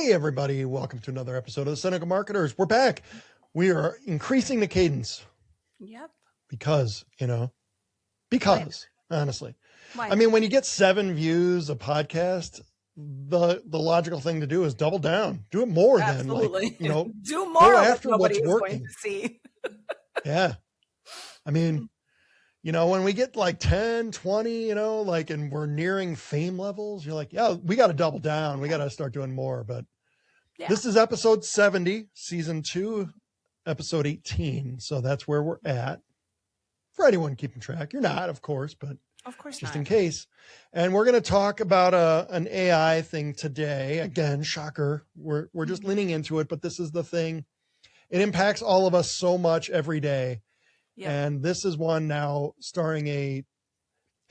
Hey, everybody. Welcome to another episode of the Cynical Marketers. We're back. We are increasing the cadence. Yep. Because, honestly. Why? I mean, when you get 7 views a podcast, the logical thing to do is double down. Do it more Absolutely. than, like, do more of after what nobody what's is working. going to see. Yeah. I mean, when we get like 10, 20, and we're nearing fame levels, you're like, yeah, we got to double down. We got to start doing more. But this is episode 70, season 2, episode 18. So that's where we're at. For anyone keeping track. You're not, of course, but of course just not. in case. And we're going to talk about an AI thing today. Again, shocker. We're just leaning into it, but this is the thing. It impacts all of us so much every day. Yep. And this is one now starring is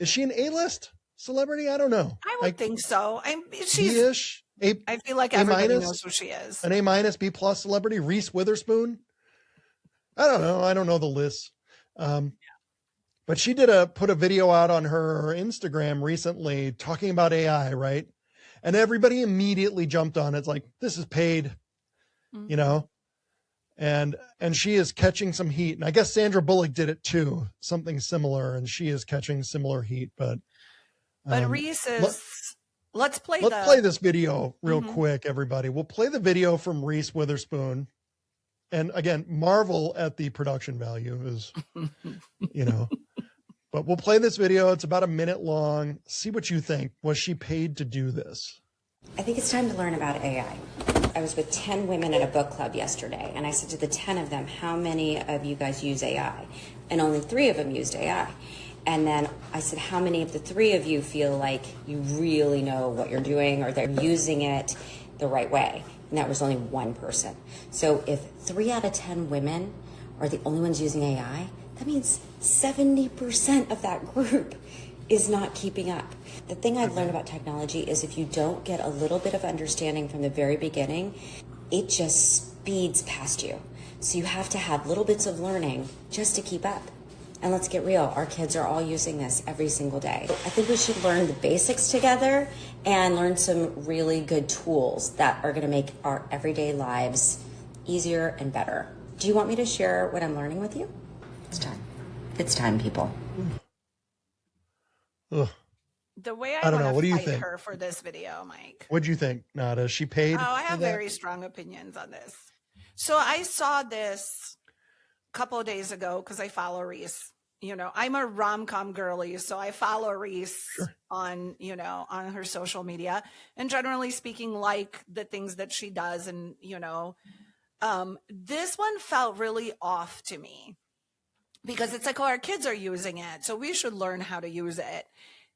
she an A-list celebrity? I don't know. I would think so. She's I feel like everybody knows who she is. An A-, B+ celebrity, Reese Witherspoon. I don't know. I don't know the list. But she put a video out on her Instagram recently talking about AI, right? And everybody immediately jumped on it. It's like, this is paid, and she is catching some heat. And I guess Sandra Bullock did it too, something similar, and she is catching similar heat. But Reese is, let's play this video real quick, everybody. We'll play the video from Reese Witherspoon. And again, marvel at the production value is, but we'll play this video. It's about a minute long. See what you think. Was she paid to do this? I think it's time to learn about AI. I was with 10 women at a book club yesterday, and I said to the 10 of them, how many of you guys use AI? And only 3 of them used AI. And then I said, how many of the 3 of you feel like you really know what you're doing or they're using it the right way? And that was only 1 person. So if 3 out of 10 women are the only ones using AI, that means 70% of that group is not keeping up. The thing I've learned about technology is if you don't get a little bit of understanding from the very beginning, it just speeds past you. So you have to have little bits of learning just to keep up. And let's get real, our kids are all using this every single day. I think we should learn the basics together and learn some really good tools that are gonna make our everyday lives easier and better. Do you want me to share what I'm learning with you? It's time. It's time, people. Ugh. The way I don't know. What do you fight think? her for this video, Mike. What'd you think, Nada? Is she paid? Oh, I have very strong opinions on this. So I saw this a couple of days ago because I follow Reese. I'm a rom-com girly, so I follow Reese on her social media, and generally speaking, like the things that she does. And this one felt really off to me because it's like, oh, our kids are using it, so we should learn how to use it.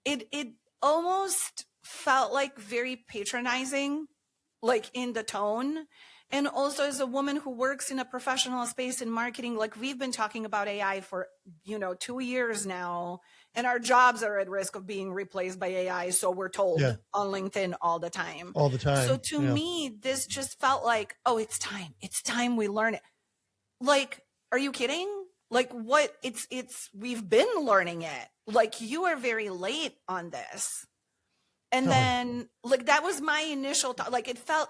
It almost felt like very patronizing, like in the tone. And also, as a woman who works in a professional space in marketing, like we've been talking about AI for, 2 years now, and our jobs are at risk of being replaced by AI. So we're told on LinkedIn all the time. All the time. So to me, this just felt like, oh, it's time. It's time we learn it. Like, are you kidding? Like what? We've been learning it. Like you are very late on this. And then, like, that was my initial thought. Like, it felt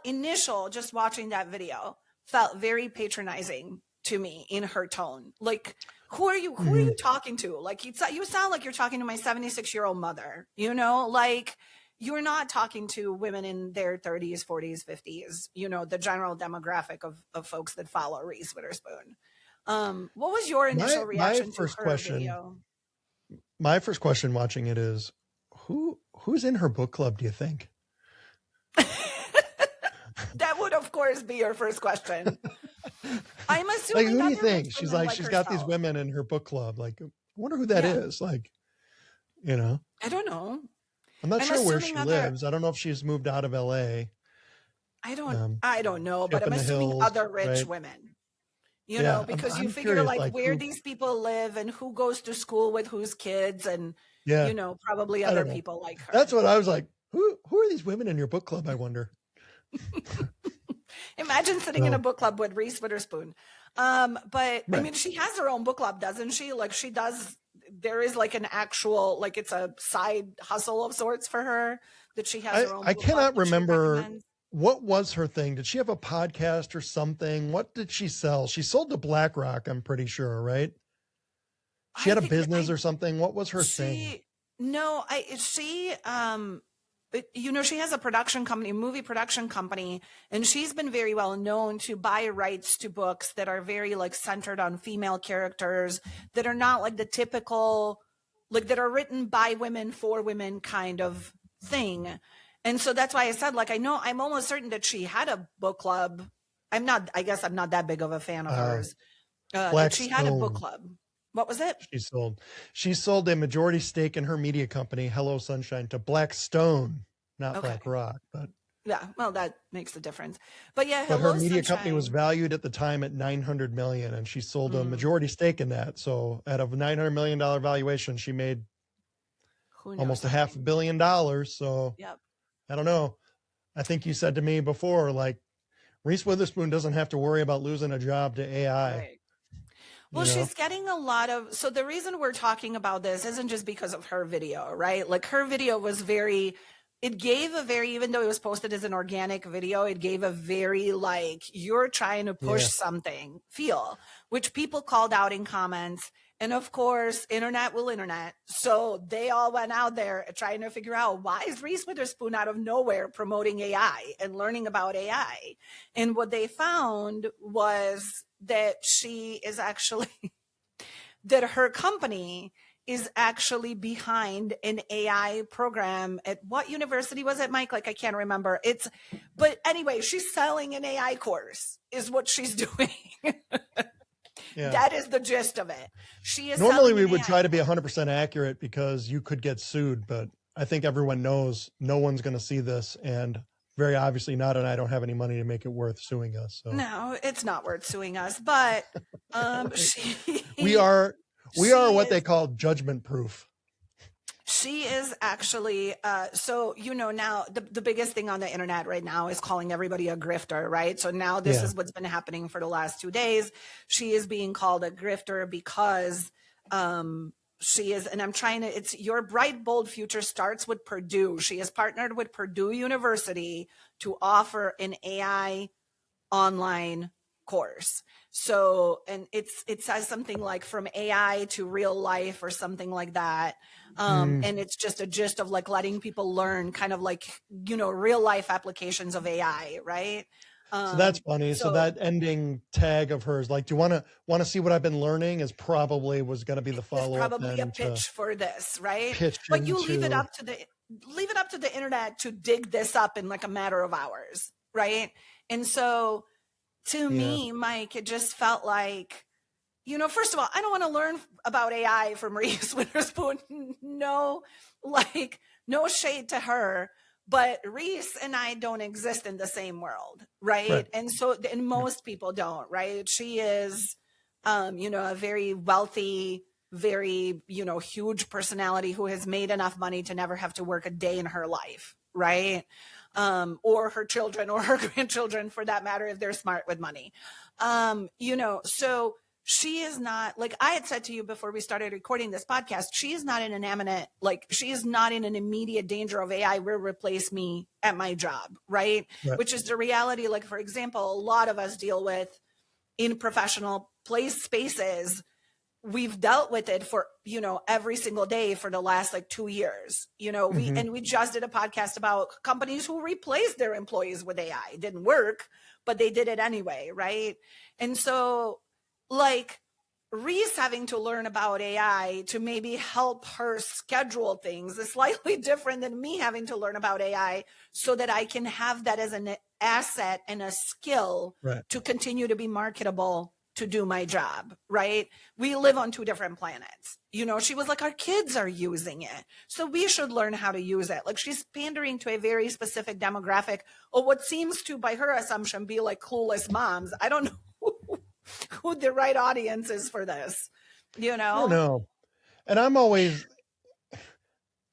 just watching that video, felt very patronizing to me in her tone. Like, who are you talking to? Like, you sound like you're talking to my 76-year-old mother, like, you're not talking to women in their 30s, 40s, 50s, the general demographic of folks that follow Reese Witherspoon. What was your initial reaction to her video? My first question watching it is, who's in her book club, do you think? That would, of course, be your first question. I'm assuming. Like, who do you think? She's like she's got these women in her book club. Like, I wonder who that is. Like, I don't know. I'm not sure where she lives. I don't know if she's moved out of LA. I don't know, but I'm assuming other rich women. Because you figure curious, like where these people live and who goes to school with whose kids and probably other people like her. That's what I was like. Who are these women in your book club? I wonder. Imagine sitting in a book club with Reese Witherspoon. But I mean, she has her own book club, doesn't she? Like she does. There is like an actual, like it's a side hustle of sorts for her that she has her own. I cannot remember what was her thing? Did she have a podcast or something? What did she sell? She sold to BlackRock, I'm pretty sure, right? She had a business or something. What was her thing? She she has a production company, movie production company, and she's been very well known to buy rights to books that are very like centered on female characters that are not like the typical, like that are written by women for women kind of thing. And so that's why I said, like, I'm almost certain that she had a book club. I guess I'm not that big of a fan of hers. That she had a book club. What was it? She sold a majority stake in her media company, Hello Sunshine, to Blackstone, not BlackRock, but yeah, well, that makes a difference. But yeah, but her media company was valued at the time at $900 million, and she sold a majority stake in that. So at a $900 million valuation, she made almost $500 million. So yep. I don't know. I think you said to me before, like, Reese Witherspoon doesn't have to worry about losing a job to AI. Right. Well, she's getting a lot of, so the reason we're talking about this isn't just because of her video, right? Like her video was even though it was posted as an organic video, it gave a very like, you're trying to push something feel, which people called out in comments. And of course, internet will internet. So they all went out there trying to figure out, why is Reese Witherspoon out of nowhere promoting AI and learning about AI? And what they found was that she is actually, that her company is actually behind an AI program at what university was it, Mike? Like, I can't remember. But anyway, she's selling an AI course is what she's doing. Yeah. That is the gist of it. She is normally we would try to be 100% accurate because you could get sued, but I think everyone knows no one's going to see this, and very obviously not, and I don't have any money to make it worth suing us. So. No, it's not worth suing us, but we are what they call judgment proof. She is actually, so, now the biggest thing on the internet right now is calling everybody a grifter, right? So now this is what's been happening for the last 2 days. She is being called a grifter because she is, and it's your bright, bold future starts with Purdue. She has partnered with Purdue University to offer an AI online course. So, and it says something like from AI to real life or something like that. And it's just a gist of like letting people learn kind of like, real life applications of AI. Right. So that's funny. So that ending tag of hers, like, do you want to see what I've been learning, was going to be the follow up. Probably a pitch for this. Right. But you leave it up to the internet to dig this up in like a matter of hours. Right. And so, to me, Mike, it just felt like, first of all, I don't want to learn about AI from Reese Witherspoon. No shade to her, but Reese and I don't exist in the same world, right? And so, and most people don't, right? She is, a very wealthy, very, huge personality who has made enough money to never have to work a day in her life, right? Or her children or her grandchildren for that matter, if they're smart with money. So she is not, like I had said to you before we started recording this podcast, she is not she is not in an immediate danger of AI will replace me at my job, right? Which is the reality. Like, for example, a lot of us deal with in professional spaces, we've dealt with it for, every single day for the last 2 years, we just did a podcast about companies who replaced their employees with AI. It didn't work, but they did it anyway. Right. And so Reese having to learn about AI to maybe help her schedule things is slightly different than me having to learn about AI so that I can have that as an asset and a skill to continue to be marketable to do my job, right? We live on 2 different planets. She was like, our kids are using it, so we should learn how to use it. Like, she's pandering to a very specific demographic, or what seems to, by her assumption, be like clueless moms. I don't know who the right audience is for this, I don't know. And I'm always,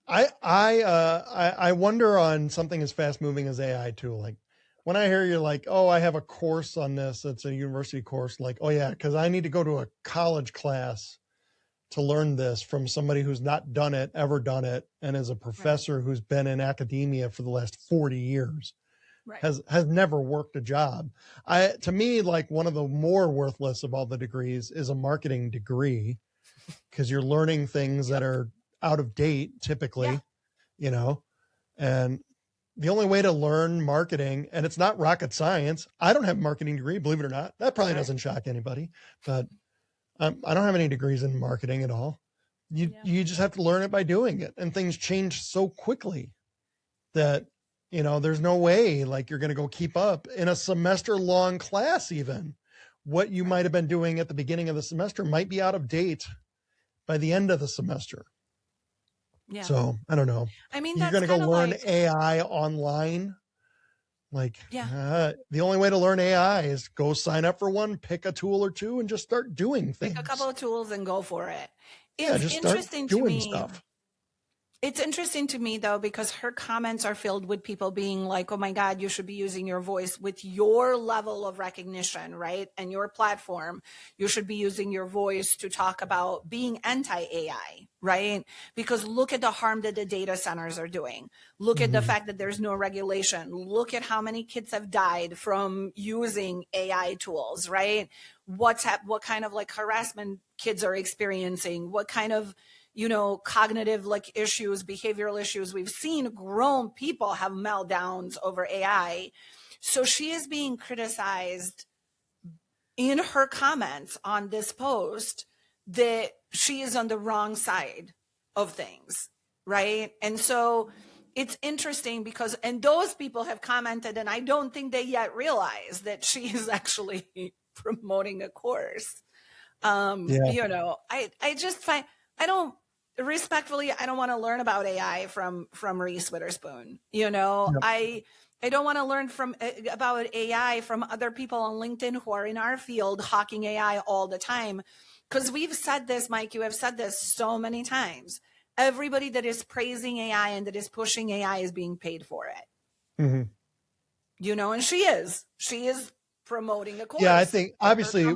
I wonder on something as fast moving as AI too. Like, when I hear you're like, oh, I have a course on this, it's a university course, like, oh yeah, because I need to go to a college class to learn this from somebody who's not ever done it, and is a professor who's been in academia for the last 40 years. Right. has never worked a job. To me, like one of the more worthless of all the degrees is a marketing degree, because you're learning things that are out of date typically, you know, and the only way to learn marketing, and it's not rocket science. I don't have a marketing degree, believe it or not. That probably doesn't shock anybody, but I don't have any degrees in marketing at all. You just have to learn it by doing it, and things change so quickly that, you know, there's no way like you're going to go keep up in a semester long class. Even what you might have been doing at the beginning of the semester might be out of date by the end of the semester. Yeah. So I don't know. I mean, you're going to go learn AI online. Like, the only way to learn AI is go sign up for one, pick a tool or two, and just start doing things. Pick a couple of tools and go for it. It's just interesting to me. Stuff. It's interesting to me, though, because her comments are filled with people being like, oh, my God, you should be using your voice with your level of recognition, right? And your platform. You should be using your voice to talk about being anti-AI, right? Because look at the harm that the data centers are doing. Look at the fact that there's no regulation. Look at how many kids have died from using AI tools, right? What kind of like harassment kids are experiencing? What kind of cognitive like issues, behavioral issues. We've seen grown people have meltdowns over AI. So she is being criticized in her comments on this post that she is on the wrong side of things, right? And so it's interesting because, and those people have commented, and I don't think they yet realize that she is actually promoting a course. I just find, I don't want to learn about AI from Reese Witherspoon. I don't want to learn about AI from other people on LinkedIn who are in our field hawking AI all the time. Because we've said this, Mike, you have said this so many times. Everybody that is praising AI and that is pushing AI is being paid for it. And she is promoting a course. Yeah, I think obviously,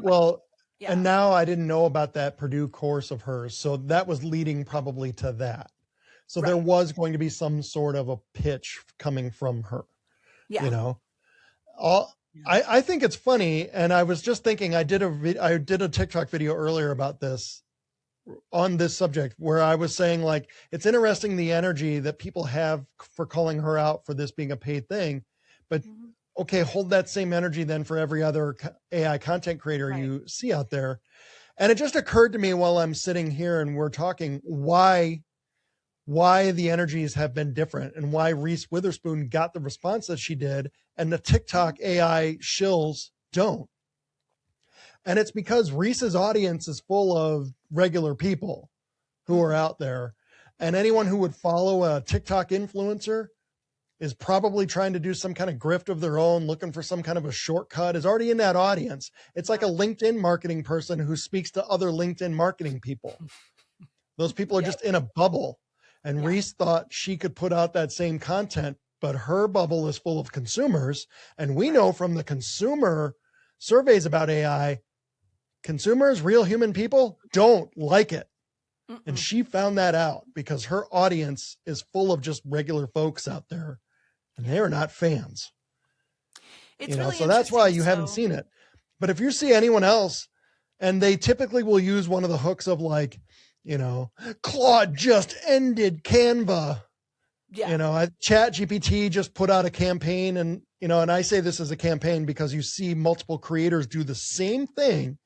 and now I didn't know about that Purdue course of hers. So that was leading probably to that. So there was going to be some sort of a pitch coming from her, I think it's funny. And I was just thinking, I did a TikTok video earlier about this on this subject where I was saying like, it's interesting the energy that people have for calling her out for this being a paid thing, but okay, hold that same energy then for every other AI content creator you see out there. And it just occurred to me while I'm sitting here and we're talking why the energies have been different and why Reese Witherspoon got the response that she did and the TikTok AI shills don't. And it's because Reese's audience is full of regular people who are out there, and anyone who would follow a TikTok influencer is probably trying to do some kind of grift of their own, looking for some kind of a shortcut, is already in that audience. It's like a LinkedIn marketing person who speaks to other LinkedIn marketing people. Those people are just in a bubble. And Reese thought she could put out that same content, but her bubble is full of consumers. And we know from the consumer surveys about AI, consumers, real human people, don't like it. And she found that out because her audience is full of just regular folks out there. And they are not fans. It's really so that's why you haven't seen it. But if you see anyone else, and they typically will use one of the hooks of like, Claude just ended Canva. Chat GPT just put out a campaign, and and I say this as a campaign because you see multiple creators do the same thing.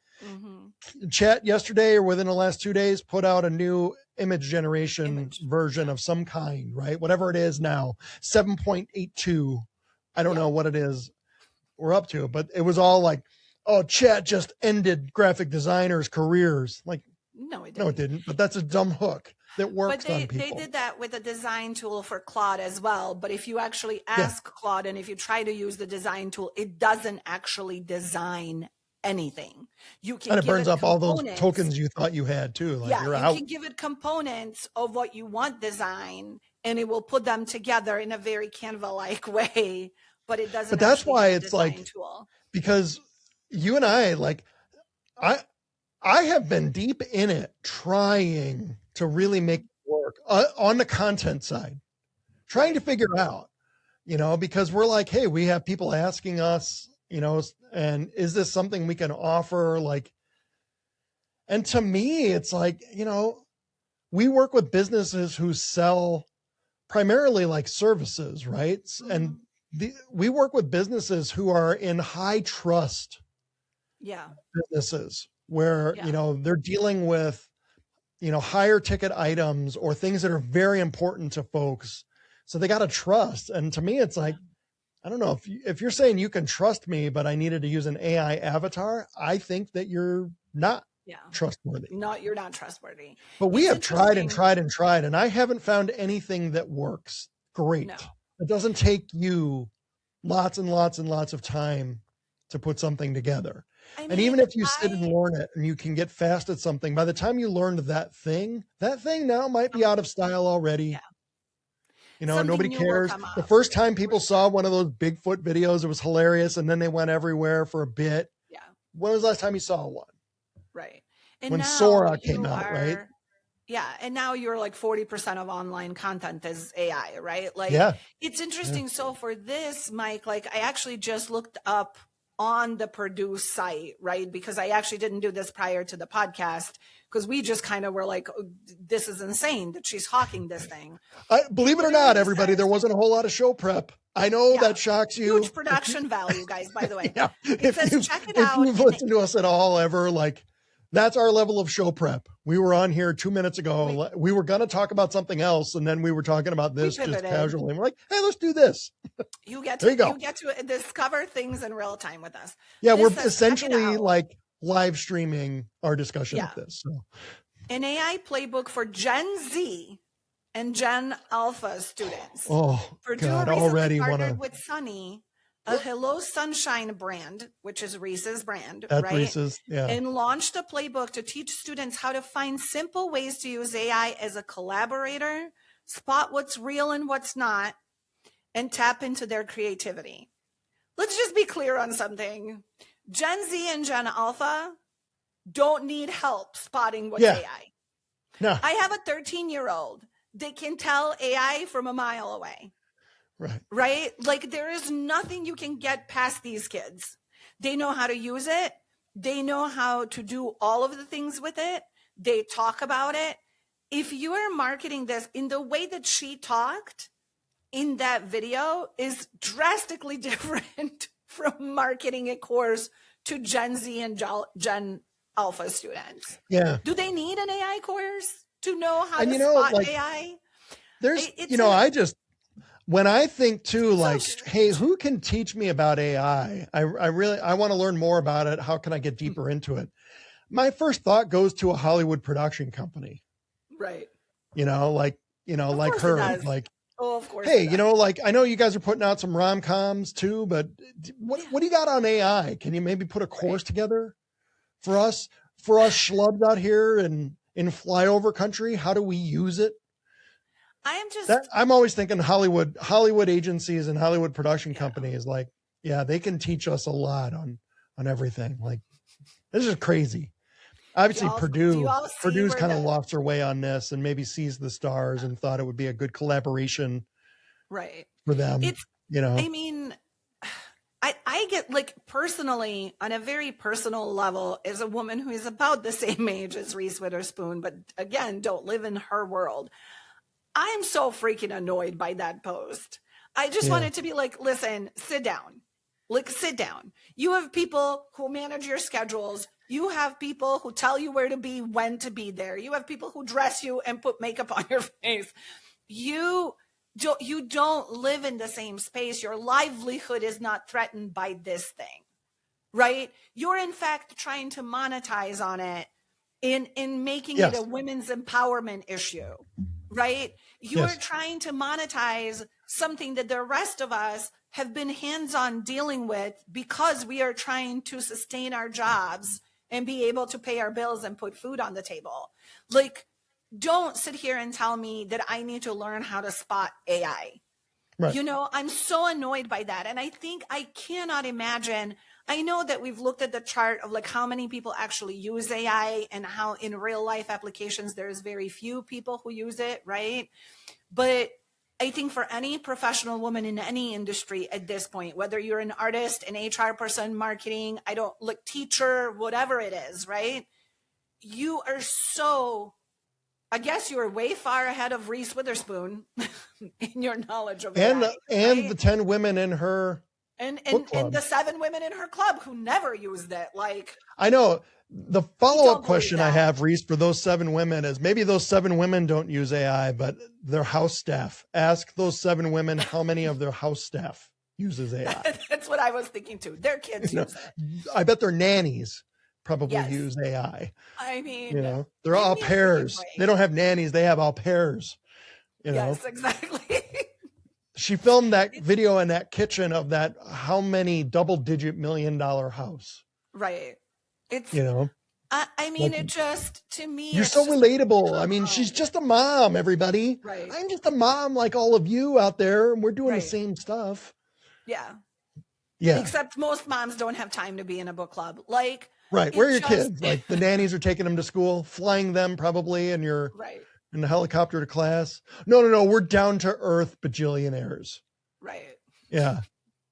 Chat yesterday or within the last 2 days put out a new image generation version of some kind, right? Whatever it is now, 7.82. I don't know what it is we're up to, but it was all like, oh, chat just ended graphic designers' careers. Like, no, it didn't. But that's a dumb hook that works on people. They did that with a design tool for Claude as well. But if you actually ask Claude and if you try to use the design tool, it doesn't actually design anything. You can, and it burns up all those tokens you thought you had too. Like you're out. You can give it components of what you want design, and it will put them together in a very Canva-like way. But it doesn't. But that's why it's like tool. Because you and I, like, I have been deep in it, trying to really make it work on the content side, trying to figure out, because we're like, hey, we have people asking us, and is this something we can offer? Like, and to me, it's like, we work with businesses who sell primarily like services, right? And we work with businesses who are in high trust businesses where, they're dealing with, higher ticket items or things that are very important to folks. So they got to trust. And to me, it's like, I don't know if you're saying you can trust me, but I needed to use an AI avatar. I think that you're not trustworthy. You're not trustworthy. But we have tried and tried and tried, and I haven't found anything that works great. No. It doesn't take you lots and lots and lots of time to put something together. And even if you sit and learn it and you can get fast at something, by the time you learned that thing now might be out of style already. Nobody cares. The first time people saw one of those Bigfoot videos, it was hilarious. And then they went everywhere for a bit. Yeah. When was the last time you saw one? Right. And when Sora came out, right? Yeah. And now you're like 40% of online content is AI, right? Like, it's interesting. Yeah. So for this, Mike, like I actually just looked up on the Purdue site, right? Because I actually didn't do this prior to the podcast because we just kind of were like, oh, this is insane that she's hawking this thing. Believe it or not, everybody, there wasn't a whole lot of show prep. I know that shocks you. Huge production value, guys, by the way. It says, check it out. If you've listened to us at all ever, like that's our level of show prep. We were on here 2 minutes ago. We were going to talk about something else. And then we were talking about this just casually. And we're like, hey, let's do this. You get to discover things in real time with us. Yeah, we're essentially like live streaming our discussion of this. So. An AI playbook for Gen Z and Gen Alpha students. Oh, Purdue God, already partnered with Sunny, a Hello Sunshine brand, which is Reese's brand, right? Reese's, and launched a playbook to teach students how to find simple ways to use AI as a collaborator, spot what's real and what's not, and tap into their creativity. Let's just be clear on something. Gen Z and Gen Alpha don't need help spotting what's AI. No. I have a 13-year-old. They can tell AI from a mile away. Right? Like there is nothing you can get past these kids. They know how to use it. They know how to do all of the things with it. They talk about it. If you are marketing this in the way that she talked in that video is drastically different from marketing a course to Gen Z and Gen Alpha students. Yeah. Do they need an AI course to know how to spot AI? There's, when I think too, like, hey, who can teach me about AI? I want to learn more about it. How can I get deeper into it? My first thought goes to a Hollywood production company. Right. Like her, like, oh, of course. Hey, like, I know you guys are putting out some rom-coms too, but what do you got on AI? Can you maybe put a course together for us schlubs out here and in flyover country? How do we use it? I'm always thinking Hollywood agencies and Hollywood production companies, like, they can teach us a lot on everything. Like, this is crazy. Obviously, Purdue's kind of lost her way on this and maybe sees the stars and thought it would be a good collaboration, for them. I mean, I get, like, personally, on a very personal level, as a woman who is about the same age as Reese Witherspoon, but again, don't live in her world. I am so freaking annoyed by that post. I just wanted to be like, listen, sit down. Like, sit down. You have people who manage your schedules. You have people who tell you where to be, when to be there. You have people who dress you and put makeup on your face. You don't live in the same space. Your livelihood is not threatened by this thing, right? You're in fact trying to monetize on it in making it a women's empowerment issue, right? You're trying to monetize something that the rest of us have been hands-on dealing with because we are trying to sustain our jobs and be able to pay our bills and put food on the table. Like, don't sit here and tell me that I need to learn how to spot AI. Right. I'm so annoyed by that. And I think I cannot imagine. I know that we've looked at the chart of like how many people actually use AI and how in real life applications, there's very few people who use it. Right. But I think for any professional woman in any industry at this point, whether you're an artist, an HR person, marketing, teacher, whatever it is, right? You are so, I guess you're way far ahead of Reese Witherspoon in your knowledge of AI, and right? the 10 women in her and book club. and the 7 women in her club who never used it. Like, I know. The follow-up question I that. have, Reese, for those 7 women is maybe those 7 women don't use AI, but their house staff. Ask those 7 women how many of their house staff uses AI. That's what I was thinking too. Their kids use it. I bet their nannies probably Yes. use AI. I mean, You know, they're au pairs. They don't have nannies. They have au pairs. You know? Yes, exactly. She filmed that video in that kitchen of that how many double-digit $1 million house. Right. It's, you know, I mean, like, it just, to me, you're it's so just relatable. like, I mean, she's just a mom, everybody. Right. I'm just a mom like all of you out there, and we're doing the Right. same stuff. Yeah. Yeah. Except most moms don't have time to be in a book club. Like, Right. Where are your kids? Like the nannies are taking them to school, flying them probably, and you're right. in the helicopter to class. No. We're down to earth bajillionaires. Right. Yeah.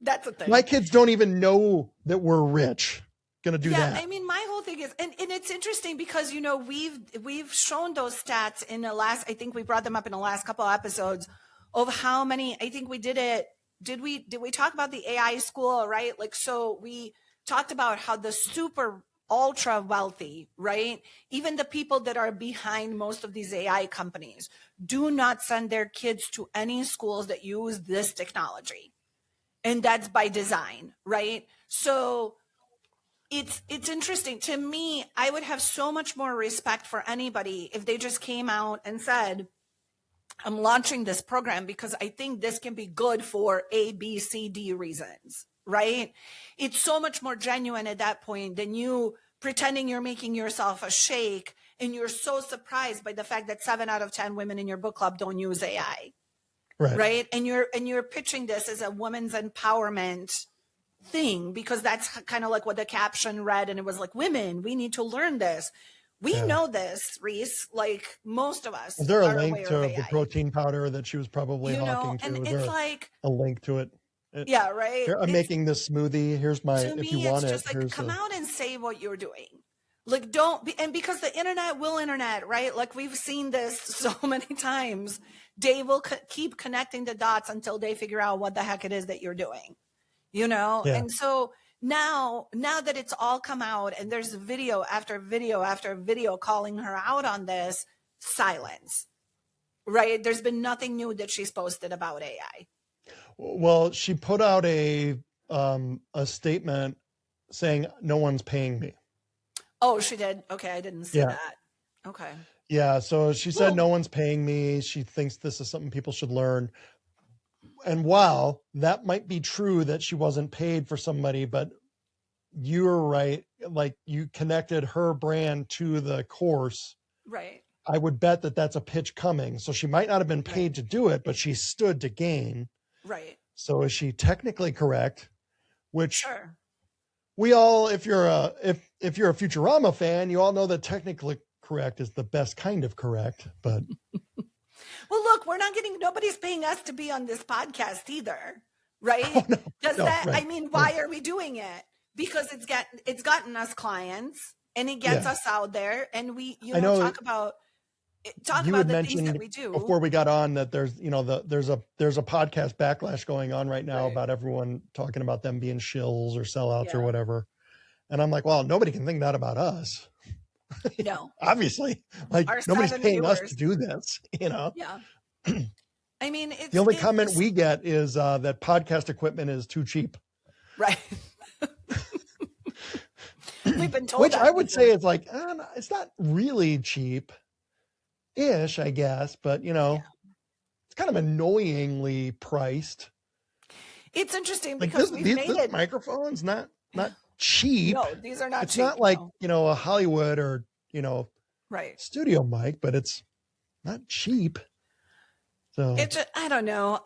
That's a thing. My kids don't even know that we're rich. Gonna do that. I mean, my whole thing is, and it's interesting because, you know, we've shown those stats in the last, I think we brought them up in the last couple of episodes of how many, I think we did it. Did we talk about the AI school, right? Like, so we talked about how the super ultra wealthy, right? Even the people that are behind most of these AI companies do not send their kids to any schools that use this technology. And that's by design, right? So it's interesting to me. I would have so much more respect for anybody if they just came out and said, I'm launching this program because I think this can be good for A, B, C, D reasons, right? It's so much more genuine at that point than you pretending you're making yourself a shake and you're so surprised by the fact that 7 out of 10 women in your book club don't use AI. Right. And you're pitching this as a women's empowerment thing because that's kind of like what the caption read. And it was like, women, we need to learn this. We know this, Reese, like most of us. Is there a link to the protein powder that she was probably hawking to? And Is it's there like a link to it? Yeah, right. Here, I'm making this smoothie. Here's my, if you want it. Just like, come out and say what you're doing. Like, don't be, and because the internet will internet, right? Like we've seen this so many times. They will keep connecting the dots until they figure out what the heck it is that you're doing, you know? Yeah. And so now that it's all come out and there's video after video after video calling her out on this, silence, right? There's been nothing new that she's posted about AI. Well, she put out a statement saying no one's paying me. Oh, she did. Okay. I didn't see that. Okay. Yeah. So she said, no one's paying me. She thinks this is something people should learn. And while that might be true that she wasn't paid for somebody, but you're right. Like you connected her brand to the course. Right. I would bet that that's a pitch coming. So she might not have been paid to do it, but she stood to gain. Right. So is she technically correct? Which sure. We all, if you're a Futurama fan, you all know that technically correct is the best kind of correct, but well, look, nobody's paying us to be on this podcast either, right? I mean, why are we doing it? Because it's gotten us clients and it gets us out there, and we talk about the things that we do. Before we got on that there's there's a podcast backlash going on right now about everyone talking about them being shills or sellouts or whatever. And I'm like, well, nobody can think that about us. No. Obviously. Like nobody's paying us to do this, you know? Yeah. I mean, the only comment we get is that podcast equipment is too cheap. Right. We've been told which I would say is like, it's not really cheap. Ish, I guess, but it's kind of annoyingly priced. It's interesting because this microphone's not cheap. No, these are not it's cheap. It's not like, a Hollywood or, studio mic, but it's not cheap. So I don't know.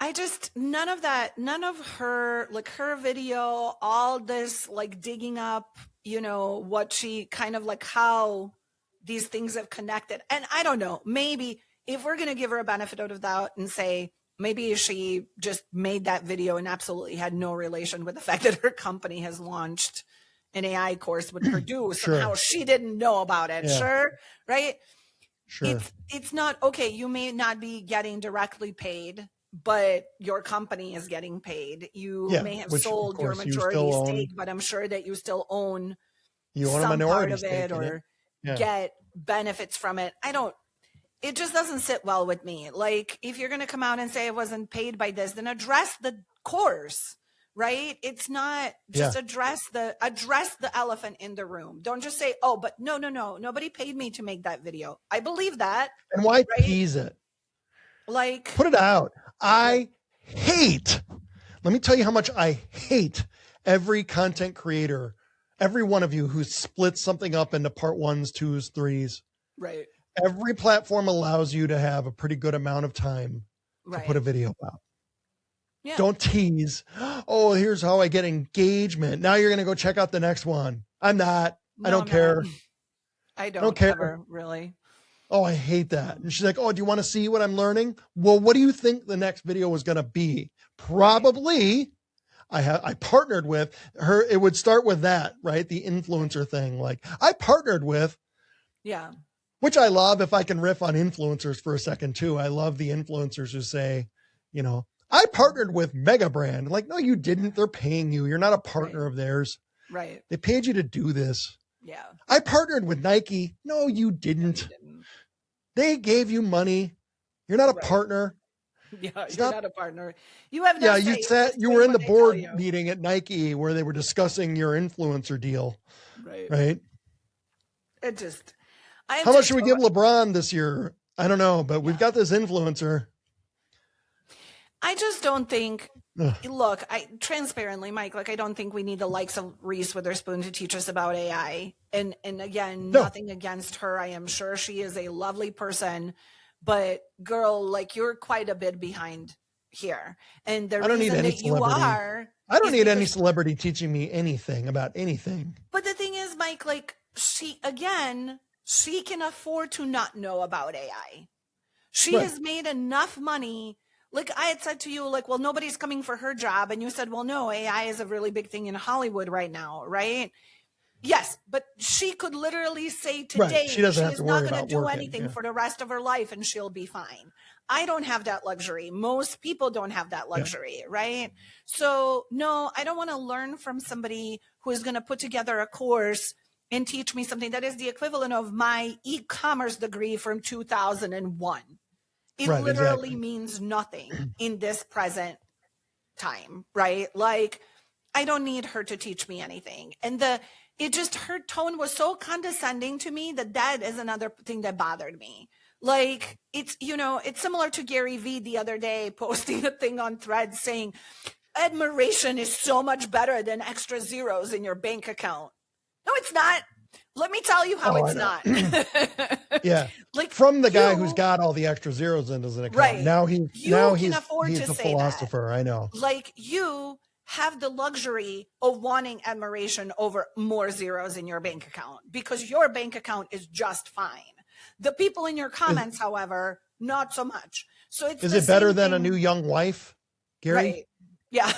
None of her, like her video, all this, like digging up, what she kind of like how these things have connected. And I don't know, maybe if we're going to give her a benefit of the doubt and say, maybe she just made that video and absolutely had no relation with the fact that her company has launched an AI course with Purdue. Sure. Somehow she didn't know about it. Yeah. Sure. Right. Sure. It's not okay. You may not be getting directly paid, but your company is getting paid. You may have sold your majority stake, but I'm sure that you still own some part of it or get benefits from it. It just doesn't sit well with me. Like, if you're going to come out and say I wasn't paid by this, then address the course, right? It's not just address the elephant in the room. Don't just say, oh, but no, nobody paid me to make that video. I believe that. And why tease it? Like, put it out. Let me tell you how much I hate every content creator, every one of you who splits something up into part 1s, 2s, 3s. Right. Every platform allows you to have a pretty good amount of time to put a video out. Yeah. Don't tease. Oh, here's how I get engagement. Now you're going to go check out the next one. I'm not. I don't care. I don't care. Ever, really. Oh, I hate that. And she's like, oh, do you want to see what I'm learning? Well, what do you think the next video was going to be? Probably I partnered with her. It would start with that, right? The influencer thing. Like, I partnered with. Yeah. Which I love. If I can riff on influencers for a second too. I love the influencers who say, you know, I partnered with Mega Brand. Like, no, you didn't. They're paying you. You're not a partner of theirs. Right. They paid you to do this. Yeah. I partnered with Nike. No, you didn't. They gave you money. You're not a partner. Yeah, you're not a partner. You have no say. You were in the board meeting at Nike where they were discussing your influencer deal. Right. It just. How much should we give LeBron this year? I don't know, but we've got this influencer. I just don't think, look, transparently, Mike, like, I don't think we need the likes of Reese Witherspoon to teach us about AI. And again, nothing against her. I am sure she is a lovely person, but girl, like, you're quite a bit behind here. And the reason that you are. I don't need any celebrity teaching me anything about anything. But the thing is, Mike, like, she can afford to not know about AI. She has made enough money. Like, I had said to you, like, well, nobody's coming for her job. And you said, well, no, AI is a really big thing in Hollywood right now, right? Yes, but she could literally say today she is not going to do anything for the rest of her life and she'll be fine. I don't have that luxury. Most people don't have that luxury, right? So, no, I don't want to learn from somebody who is going to put together a course and teach me something that is the equivalent of my e-commerce degree from 2001. It literally means nothing in this present time, right? Like, I don't need her to teach me anything. And her tone was so condescending to me that is another thing that bothered me. Like, it's similar to Gary Vee the other day posting a thing on Threads saying, admiration is so much better than extra zeros in your bank account. No, it's not. Let me tell you how it's not. Yeah. Like, from the guy who's got all the extra zeros in his account. Right. Now he's a philosopher. That. I know. Like, you have the luxury of wanting admiration over more zeros in your bank account because your bank account is just fine. The people in your comments, however, not so much. So is it better than a new young wife, Gary? Right. Yeah.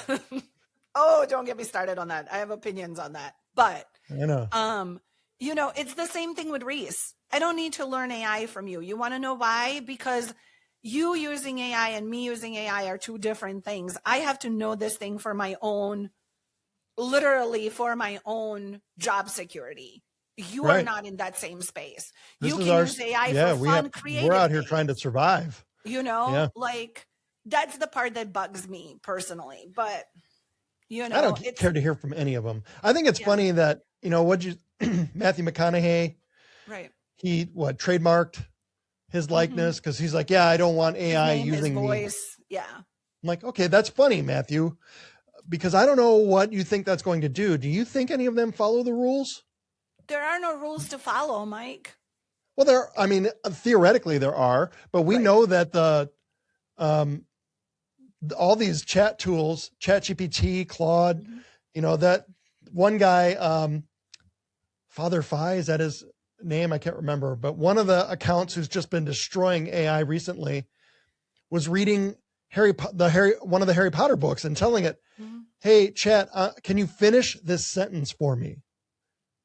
Oh, don't get me started on that. I have opinions on that. But I know. It's the same thing with Reese. I don't need to learn AI from you. You want to know why? Because you using AI and me using AI are two different things. I have to know this thing for my own, literally for my own job security. You are not in that same space. You can use AI for fun, creative We're out here things. trying to survive. Like, that's the part that bugs me personally. But, I don't care to hear from any of them. I think it's funny that, Matthew McConaughey, right? He trademarked his likeness because he's like, I don't want AI using his voice. Me. Yeah. I'm like, okay, that's funny, Matthew, because I don't know what you think that's going to do. Do you think any of them follow the rules? There are no rules to follow, Mike. Well, theoretically there are, but we know that all these chat tools, ChatGPT, Claude, that one guy, Father Fi, is that his name? I can't remember, but one of the accounts who's just been destroying AI recently was reading one of the Harry Potter books and telling it, Mm-hmm. hey, chat, can you finish this sentence for me?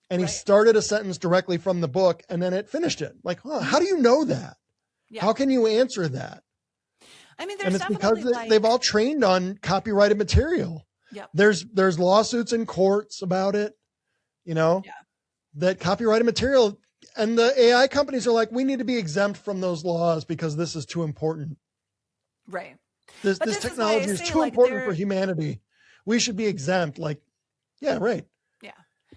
And he Right. started a sentence directly from the book, and then it finished it. Like, how do you know that? Yeah. How can you answer that? I mean, And there's it's because definitely they've all trained on copyrighted material. Yep. There's lawsuits in courts about it, Yeah. that copyrighted material, and the AI companies are like, we need to be exempt from those laws because this is too important. Right. This But this is why I technology is say, too like, important for humanity. We should be exempt. Like, yeah, right. Yeah.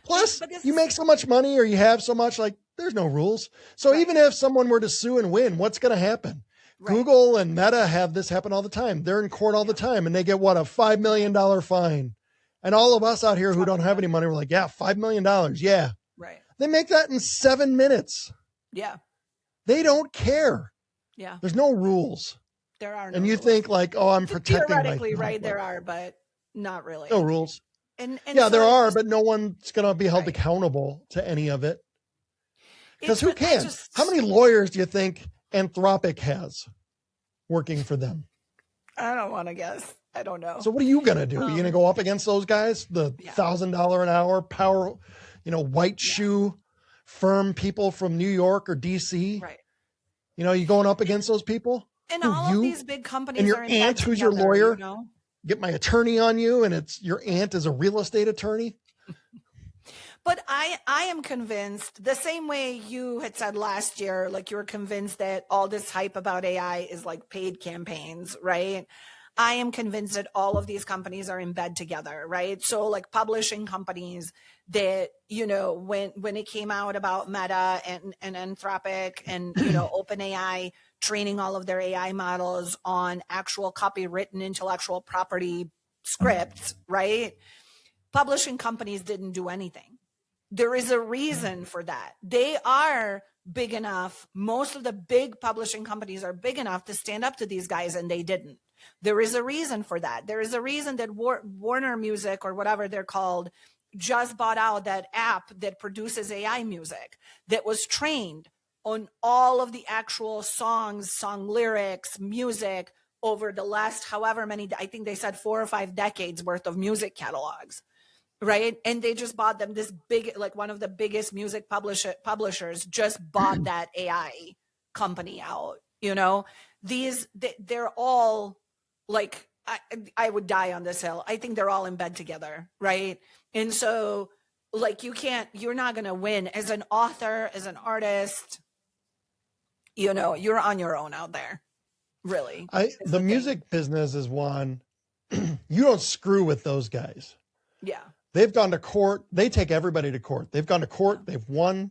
Plus, But this you make so much money or you have so much, like, there's no rules. So Right. even if someone were to sue and win, what's going to happen? Right. Google and Meta have this happen all the time. They're in court all the time, and they get, what, a $5 million fine. And all of us out here who don't have any money, we're like, yeah, $5 million. Yeah. Right. They make that in 7 minutes. Yeah. They don't care. Yeah. There's no rules. There are no And you rules. think like, oh, I'm protecting Theoretically, myself. right, there are, but not really. No rules. And yeah, so there are, but no one's going to be held Right. accountable to any of it. Because who I can? just- How many lawyers do you think Anthropic has working for them? I don't want to guess. I don't know. So what are you going to do? Are you going to go up against those guys? The $1,000 an hour power, white shoe firm people from New York or DC? Right. You going up against those people? And Who, all you of these big companies and your are in bed aunt who's your together, lawyer? Get my attorney on you, and it's your aunt is a real estate attorney? But I am convinced, the same way you had said last year, like you were convinced that all this hype about AI is like paid campaigns, right? I am convinced that all of these companies are in bed together, right? So like publishing companies that, when it came out about Meta and Anthropic and, OpenAI training all of their AI models on actual copywritten intellectual property scripts, right? Publishing companies didn't do anything. There is a reason for that. They are big enough. Most of the big publishing companies are big enough to stand up to these guys, and they didn't. There is a reason for that. There is a reason that Warner Music, or whatever they're called, just bought out that app that produces AI music that was trained on all of the actual songs, song lyrics, music over the last however many, I think they said 4 or 5 decades worth of music catalogs. Right. And they just bought them, this big, like one of the biggest music publishers just bought that AI company out. They're all like, I would die on this hill. I think they're all in bed together. Right. And so like, you're not going to win as an author, as an artist, you're on your own out there. Really. The music business is one, you don't screw with those guys. Yeah. They've gone to court. They take everybody to court. They've gone to court. They've won.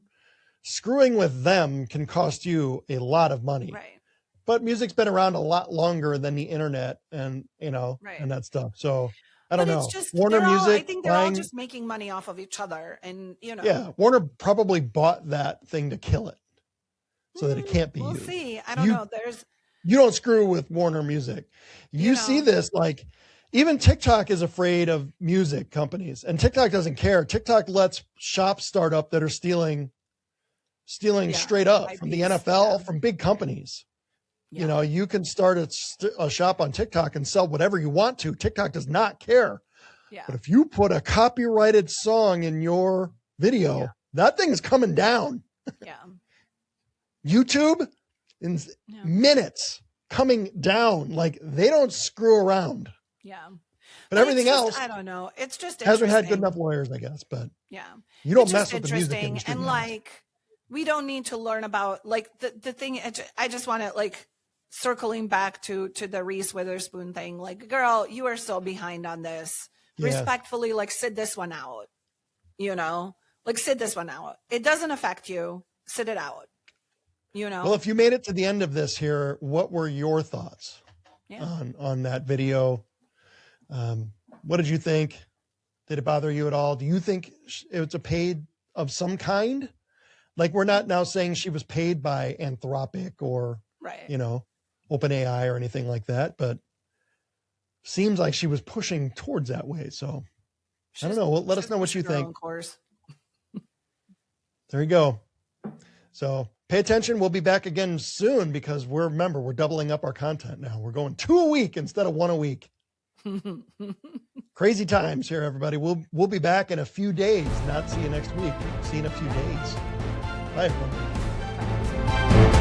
Screwing with them can cost you a lot of money. Right. But music's been around a lot longer than the internet and, Right. and that stuff. So I don't know. It's just, Warner Music. I think they're all just making money off of each other. And, Yeah. Warner probably bought that thing to kill it so that it can't be we'll used. See. I don't know. You don't screw with Warner Music. You see this, like, even TikTok is afraid of music companies, and TikTok doesn't care. TikTok lets shops start up that are stealing straight up from the NFL, from big companies. Yeah. You can start a shop on TikTok and sell whatever you want to. TikTok does not care. Yeah. But if you put a copyrighted song in your video, that thing's coming down. Yeah. YouTube in minutes coming down. Like, they don't screw around. Yeah. But everything else, I don't know. It's just hasn't had good enough lawyers, I guess. But yeah, you don't mess with the music industry. And like, we don't need to learn about like the thing. I just want to like circling back to the Reese Witherspoon thing. Like, girl, you are so behind on this. Yeah. Respectfully, like, sit this one out. Like, sit this one out. It doesn't affect you. Sit it out. Well, if you made it to the end of this here, what were your thoughts on that video? What did you think? Did it bother you at all? Do you think it was a paid of some kind? Like, we're not now saying she was paid by Anthropic or, OpenAI or anything like that, but seems like she was pushing towards that way. So I don't know. Well, let us know what you think. Course. There you go. So Pay attention. We'll be back again soon because remember, we're doubling up our content now. We're going 2 a week instead of 1 a week. Crazy times here, everybody. We'll be back in a few days. Not see you next week. See you in a few days. Bye, everyone.